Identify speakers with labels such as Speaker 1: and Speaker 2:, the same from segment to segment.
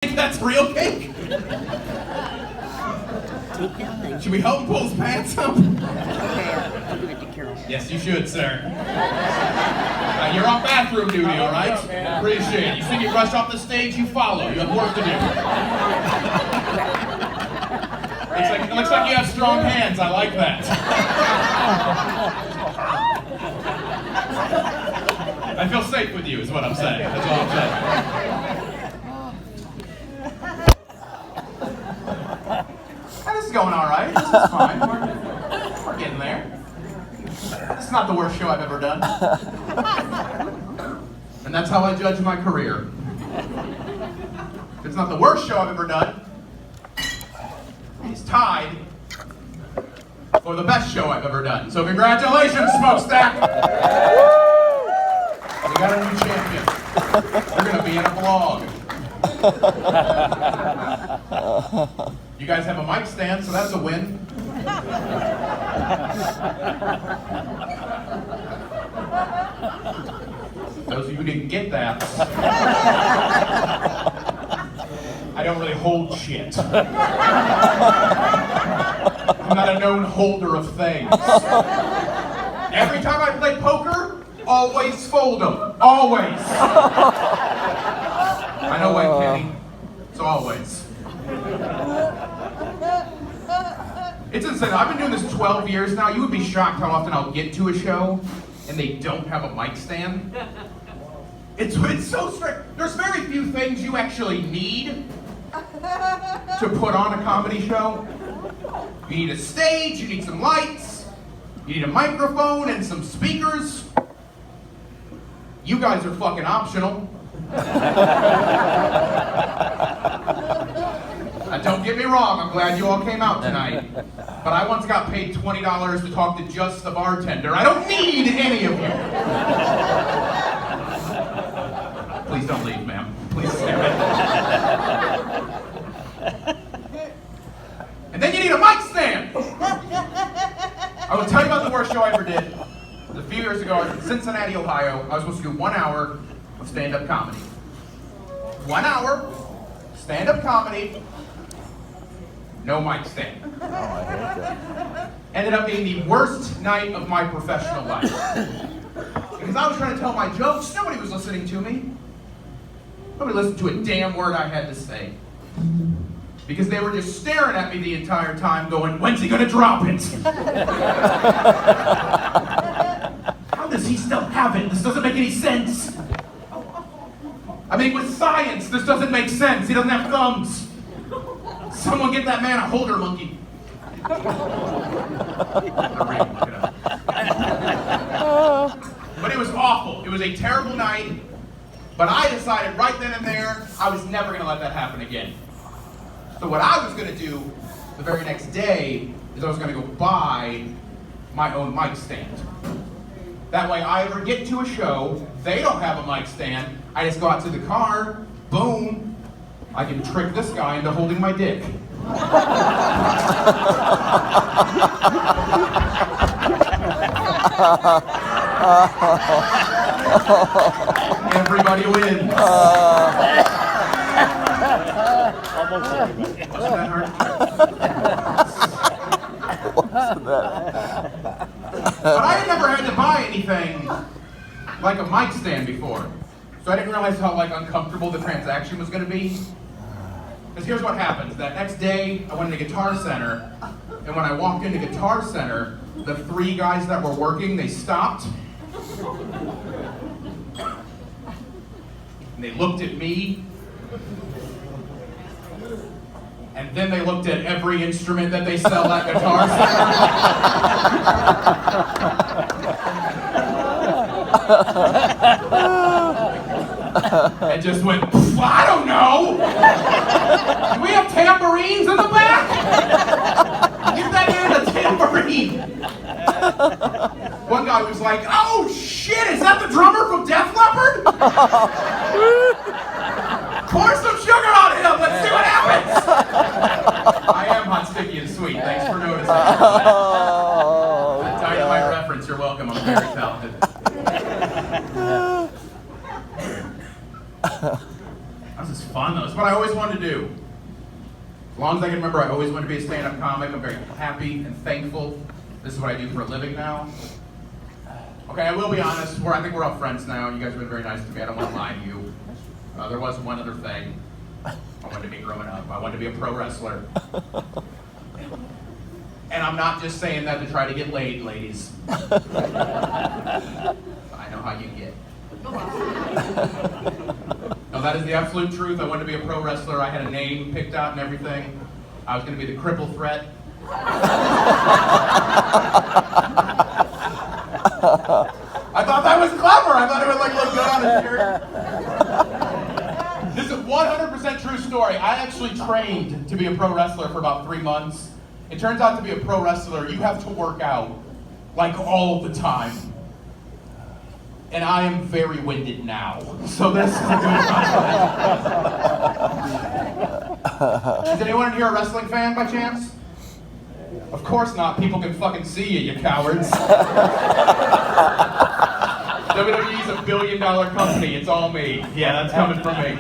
Speaker 1: think that's real cake? Should we help him pull his pants up?
Speaker 2: Okay, I'll give it to Carol.
Speaker 1: Yes, you should, sir. You're on bathroom duty, all right? Appreciate it. You see me rush off the stage, you follow. You have work to do. It looks like you have strong hands. I like that. I feel safe with you, is what I'm saying. That's all I'm saying. This is going all right. This is fine. We're getting there. This is not the worst show I've ever done. And that's how I judge my career. It's not the worst show I've ever done. It's tied for the best show I've ever done. So congratulations, Smokestack! We got a new champion. You're gonna be in a vlog. You guys have a mic stand, so that's a win. Those of you who didn't get that, I don't really hold shit. I'm not a known holder of things. Every time I play poker, always fold them. Always. I know when, Kenny. It's always. It's insane. I've been doing this 12 years now. You would be shocked how often I'll get to a show and they don't have a mic stand. It's so strange. There's very few things you actually need to put on a comedy show. You need a stage, you need some lights, you need a microphone and some speakers. You guys are fucking optional. Don't get me wrong, I'm glad you all came out tonight. But I once got paid $20 to talk to just the bartender. I don't need any of you. Please don't leave, ma'am. Please stay with me. And then you need a mic stand. I will tell you about the worst show I ever did. A few years ago, I was in Cincinnati, Ohio. I was supposed to do 1 hour of stand-up comedy. 1 hour, stand-up comedy, no mic stand. Ended up being the worst night of my professional life. Because I was trying to tell my jokes, nobody was listening to me. Nobody listened to a damn word I had to say. Because they were just staring at me the entire time going, when's he gonna drop it? How does he still have it? This doesn't make any sense. I mean, with science, this doesn't make sense. He doesn't have thumbs. Someone get that man a holder monkey. But it was awful. It was a terrible night. But I decided right then and there, I was never going to let that happen again. So what I was going to do the very next day is I was going to go buy my own mic stand. That way I ever get to a show, they don't have a mic stand, I just go out to the car, boom, I can trick this guy into holding my dick. Everybody wins.
Speaker 3: Almost everybody.
Speaker 1: Wasn't that hard? But I had never had to buy anything like a mic stand before. So I didn't realize how uncomfortable the transaction was going to be. Because here's what happens. That next day, I went into Guitar Center, and when I walked into Guitar Center, the 3 guys that were working, they stopped. And they looked at me. And then they looked at every instrument that they sell at Guitar Center. And just went, I don't know. Do we have tambourines in the back? Give that man a tambourine. One guy was like, oh shit, is that the drummer from Def Leppard? Pour some sugar on him, let's see what happens. I am hot, sticky, and sweet. Thanks for noticing. Dynamite reference, you're welcome. I'm very talented. This is fun though. It's what I always wanted to to do. As long as I can remember, I always wanted to be a stand-up comic. I'm very happy and thankful. This is what I do for a living now. Okay, I will be honest. I think we're all friends now. You guys have been very nice to me. I don't want to lie to you. There was one other thing I wanted to be growing up. I wanted to be a pro wrestler. And I'm not just saying that to try to get laid, ladies. I know how you get. No, that is the absolute truth. I wanted to be a pro wrestler. I had a name picked out and everything. I was going to be the Cripple Threat. I thought that was clever. I thought it would look good on a shirt. This is a 100% true story. I actually trained to be a pro wrestler for about 3 months. It turns out to be a pro wrestler, you have to work out all the time. And I am very winded now. So this is a good time. Is anyone in here a wrestling fan by chance? Of course not. People can fucking see you, you cowards. WWE's a $1 billion company. It's all me. Yeah, that's coming from me.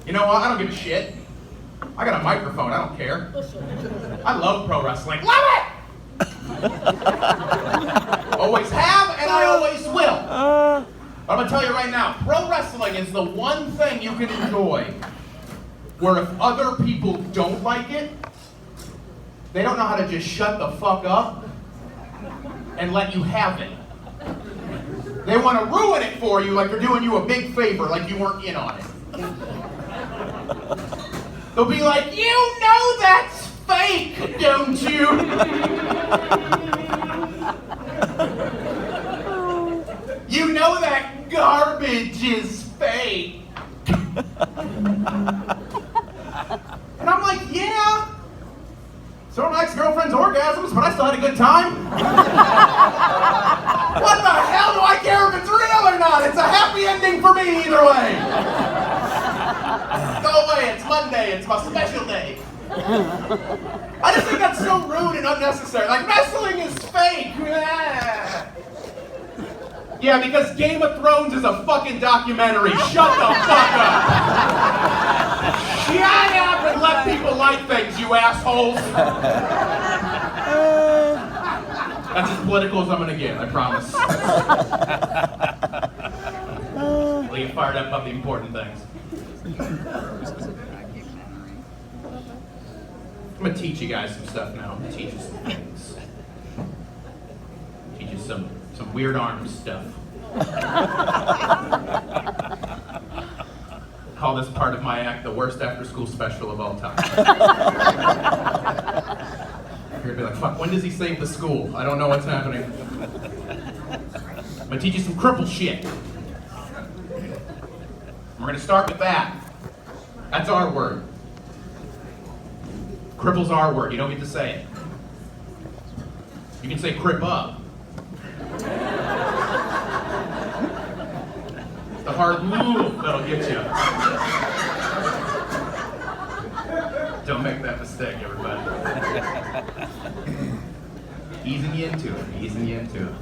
Speaker 1: You know what? I don't give a shit. I got a microphone. I don't care. I love pro wrestling. Love it! Always have, and I always will. But I'm going to tell you right now, pro wrestling is the one thing you can enjoy where if other people don't like it, they don't know how to just shut the fuck up and let you have it. They want to ruin it for you like they're doing you a big favor, like you weren't in on it. They'll be like, you know that's fake, don't you? You know that garbage is fake. And I'm like, yeah. So my ex-girlfriend's orgasms, but I still had a good time. What the hell do I care if it's real or not? It's a happy ending for me either way. Go away, it's Monday, it's my special day. I just think that's so rude and unnecessary. Wrestling is fake. Yeah, because Game of Thrones is a fucking documentary. Shut the fuck up. Shut up and let people like things, you assholes. That's as political as I'm gonna get, I promise. I'll get fired up about the important things. I'm gonna teach you guys some stuff now. I'm gonna teach you some things. Teach you some weird arm stuff. Call this part of my act the worst after-school special of all time. You're gonna be like, fuck, when does he save the school? I don't know what's happening. I'm gonna teach you some cripple shit. We're gonna start with that. That's our word. Cripple's our word. You don't get to say it. You can say crip up. It's the hard move that'll get you. Don't make that mistake, everybody. Easing you into it. Easing you into it.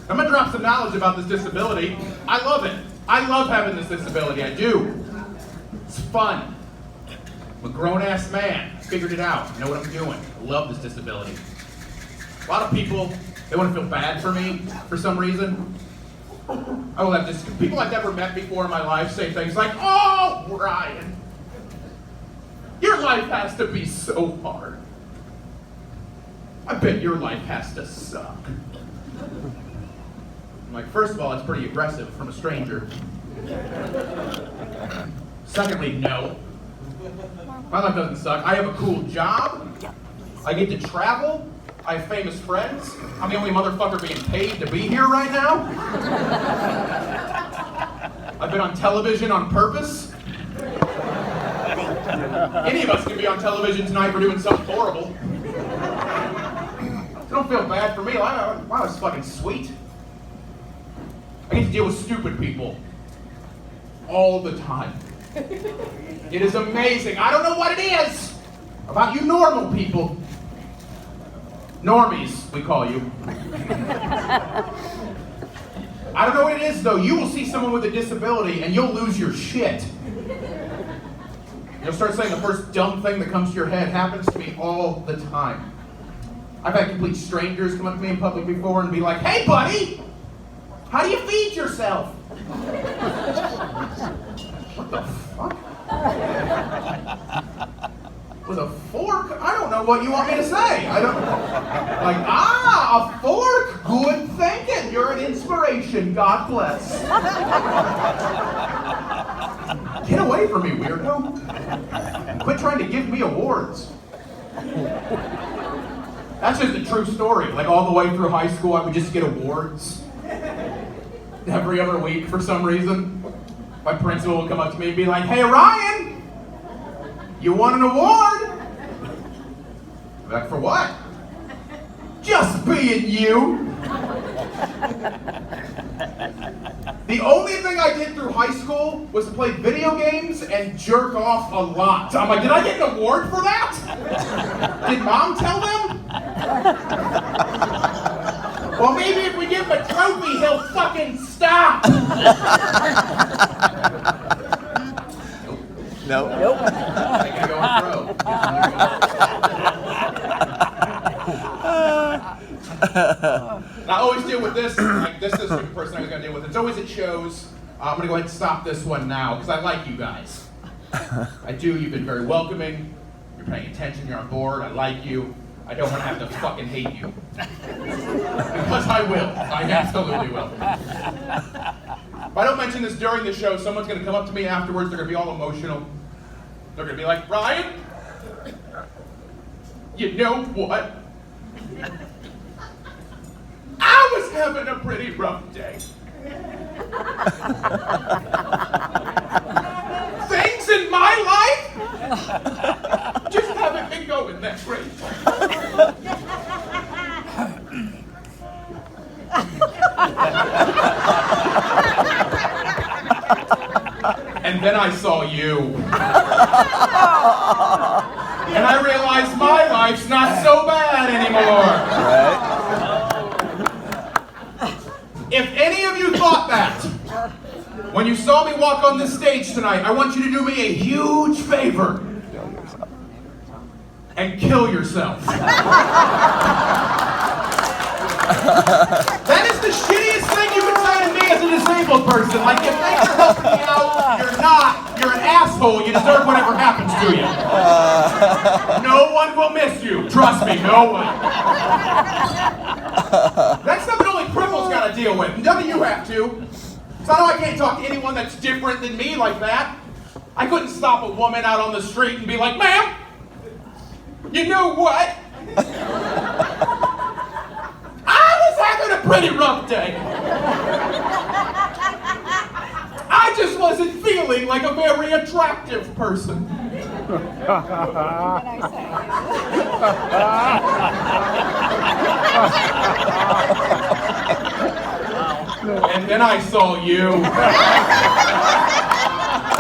Speaker 1: I'm gonna drop some knowledge about this disability. I love it. I love having this disability. I do. It's fun. I'm a grown-ass man. I figured it out. I know what I'm doing. I love this disability. A lot of people, they want to feel bad for me for some reason. I will have this. People I've never met before in my life say things like, "Oh, Brian, your life has to be so hard. I bet your life has to suck." I'm like, first of all, it's pretty aggressive from a stranger. Secondly, no. My life doesn't suck. I have a cool job. I get to travel. I have famous friends. I'm the only motherfucker being paid to be here right now. I've been on television on purpose. Any of us can be on television tonight for doing something horrible. So don't feel bad for me. Wow, it's fucking sweet. I get to deal with stupid people all the time. It is amazing. I don't know what it is about you normal people. Normies, we call you. I don't know what it is though. You will see someone with a disability and you'll lose your shit. You'll start saying the first dumb thing that comes to your head. Happens to me all the time. I've had complete strangers come up to me in public before and be like, "Hey buddy, how do you feed yourself?" What the fuck? With a fork? I don't know what you want me to say. I don't, like, a fork? Good thinking. You're an inspiration. God bless. Get away from me, weirdo. Quit trying to give me awards. That's just a true story. Like, all the way through high school, I would just get awards. Every other week, for some reason. My principal would come up to me and be like, "Hey, Ryan! You won an award!" I'm like, "For what?" "Just being you." The only thing I did through high school was to play video games and jerk off a lot. I'm like, did I get an award for that? Did Mom tell them? Well, maybe if we give him a trophy, he'll fucking stop.
Speaker 4: Nope.
Speaker 1: I gotta go and throw. I always deal with this. Like, this is the stupid person I was gonna deal with. It's always at shows. I'm gonna go ahead and stop this one now because I like you guys. I do. You've been very welcoming. You're paying attention. You're on board. I like you. I don't want to have to fucking hate you because I will. I absolutely will. If I don't mention this during the show, someone's gonna come up to me afterwards. They're gonna be all emotional. They're gonna be like, "Ryan, you know what? I was having a pretty rough day. Things in my life just haven't been going that great." And then I saw you. And I realized my life's not so bad anymore. If any of you thought that, when you saw me walk on this stage tonight, I want you to do me a huge favor. And kill yourself. That is the shittiest thing you can say to me as a disabled person. Like, you think you're helping me out, you're not. You're an asshole. You deserve whatever happens to you. No one will miss you. Trust me, no one. That's something only cripples gotta deal with. None of you have to. So I know I can't talk to anyone that's different than me like that. I couldn't stop a woman out on the street and be like, "Ma'am, you know what? I was having a pretty rough day. I just wasn't feeling like a very attractive person." And then I saw you.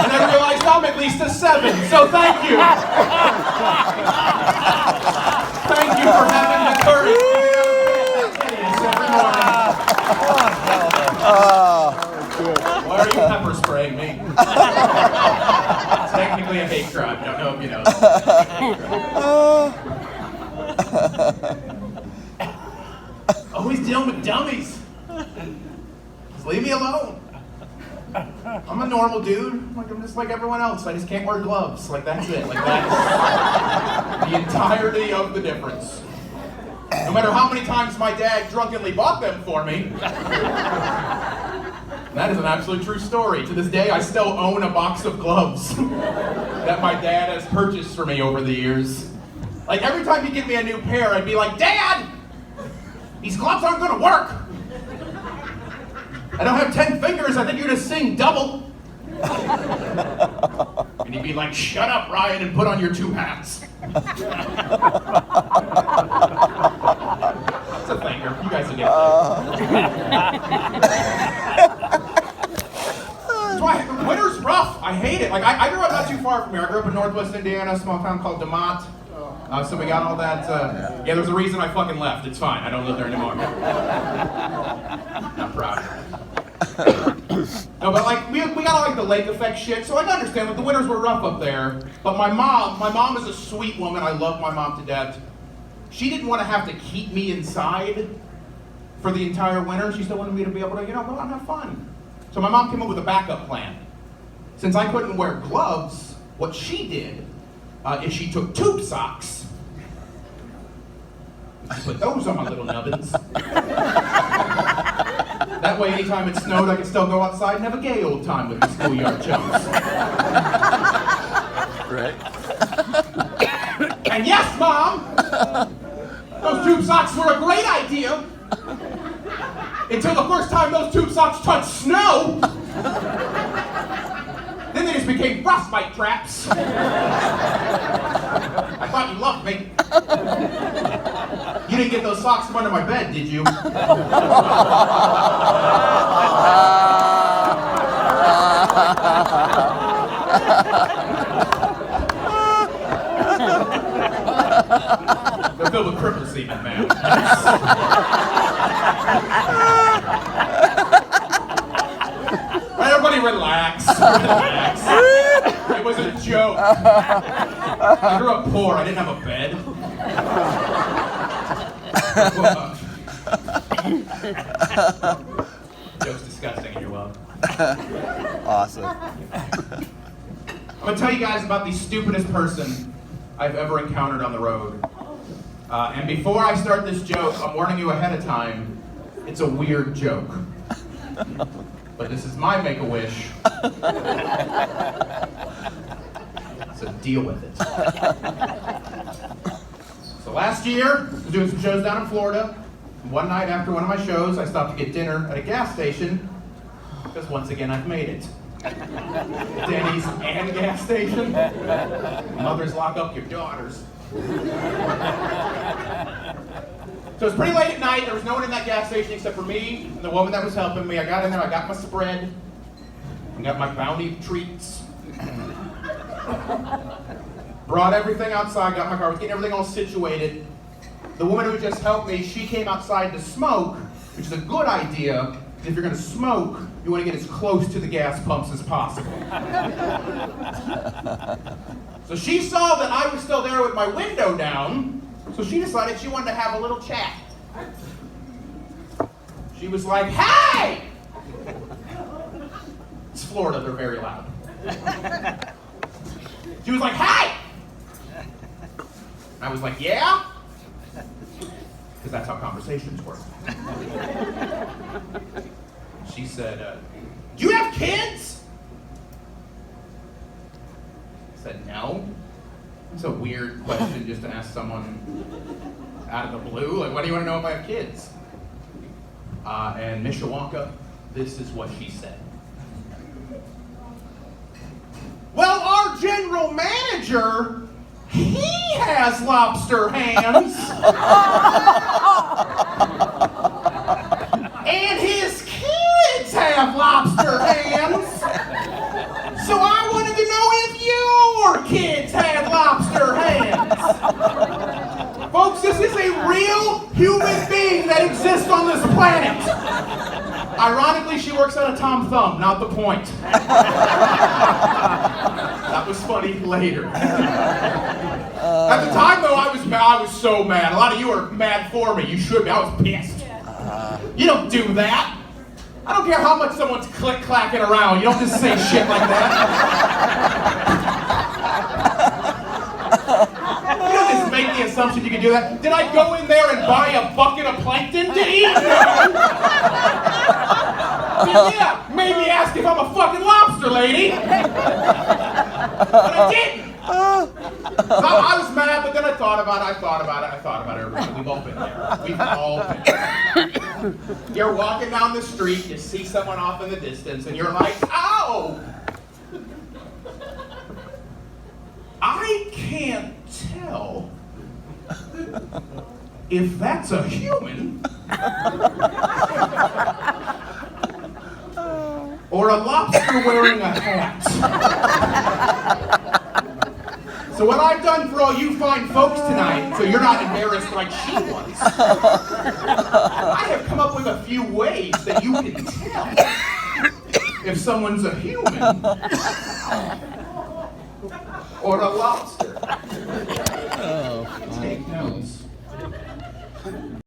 Speaker 1: And I realized I'm at least a 7, so thank you. Thank you for having the courage to get out of bed every morning. Why are you pepper spraying me? It's technically a hate crime. Don't know if you know that. Always dealing with dummies. Just leave me alone. I'm a normal dude. Like, I'm just like everyone else. I just can't wear gloves. Like, that's it. Like, that's the entirety of the difference. No matter how many times my dad drunkenly bought them for me. That is an absolute true story. To this day, I still own a box of gloves that my dad has purchased for me over the years. Like, every time he'd give me a new pair, I'd be like, "Dad, these gloves aren't gonna work. I don't have 10 fingers, I think you're just seeing double." And he'd be like, "Shut up, Ryan, and put on your 2 hats." It's a finger. You guys will get it. Winter's rough. I hate it. Like, I grew up not too far from here. I grew up in Northwest Indiana, a small town called DeMont. So we got all that. Yeah, there's a reason I fucking left. It's fine. I don't live there anymore. I'm proud. No, but like we got like the lake effect shit, so I can understand. Like the winters were rough up there. But my mom is a sweet woman. I love my mom to death. She didn't want to have to keep me inside for the entire winter. She still wanted me to be able to, go out and have fun. So my mom came up with a backup plan. Since I couldn't wear gloves, what she did is she took tube socks. She put those on my little nubbins. That way, anytime it snowed, I could still go outside and have a gay old time with the schoolyard chums.
Speaker 4: Right.
Speaker 1: And yes, Mom! Those tube socks were a great idea! Until the first time those tube socks touched snow! Then they just became frostbite traps. I thought you loved me. You didn't get those socks from under my bed, did you? They're filled with cripple semen, man. Everybody relax. Relax. It was a joke. I grew up poor. I didn't have a bed. Joke's disgusting and you're welcome.
Speaker 4: Awesome.
Speaker 1: I'm going to tell you guys about the stupidest person I've ever encountered on the road. And before I start this joke, I'm warning you ahead of time, it's a weird joke. But this is my Make-A-Wish. So deal with it. So last year, I was doing some shows down in Florida. One night after one of my shows, I stopped to get dinner at a gas station. Because once again, I've made it. Denny's and gas station. Mothers lock up your daughters. So it's pretty late at night. There was no one in that gas station except for me and the woman that was helping me. I got in there, I got my spread. I got my bounty treats. Brought everything outside, got my car, was getting everything all situated. The woman who just helped me, she came outside to smoke, which is a good idea. If you're going to smoke, you want to get as close to the gas pumps as possible. So she saw that I was still there with my window down, so she decided she wanted to have a little chat. She was like, "Hey!" It's Florida, they're very loud. She was like, "Hey!" I was like, "Yeah?" Because that's how conversations work. She said, "Do you have kids?" I said, "No." It's a weird question just to ask someone out of the blue. Like, why do you want to know if I have kids? And Mishawaka, this is what she said. "Well, our general manager, he has lobster hands. And his kids have lobster hands. So I wanted to know if your kids had lobster hands." Folks, this is a real human being that exists on this planet. Ironically, she works at a Tom Thumb, not the Point. That was funny later. At the time, though, I was so mad. A lot of you are mad for me. You should be. I was pissed. You don't do that. I don't care how much someone's click-clacking around. You don't just say shit like that. You don't just make the assumption you can do that. Did I go in there and buy a bucket of plankton to eat? No. Yeah, maybe ask if I'm a fucking lobster lady. But I didn't. So I was mad, but then I thought about it. Everybody. We've all been there. We've all been there. You're walking down the street, you see someone off in the distance, and you're like, "Ow! I can't tell if that's a human or a lobster wearing a hat." So what I've done for all you fine folks tonight, so you're not embarrassed like she was, I have come up with a few ways that you can tell if someone's a human or a lobster. Take notes.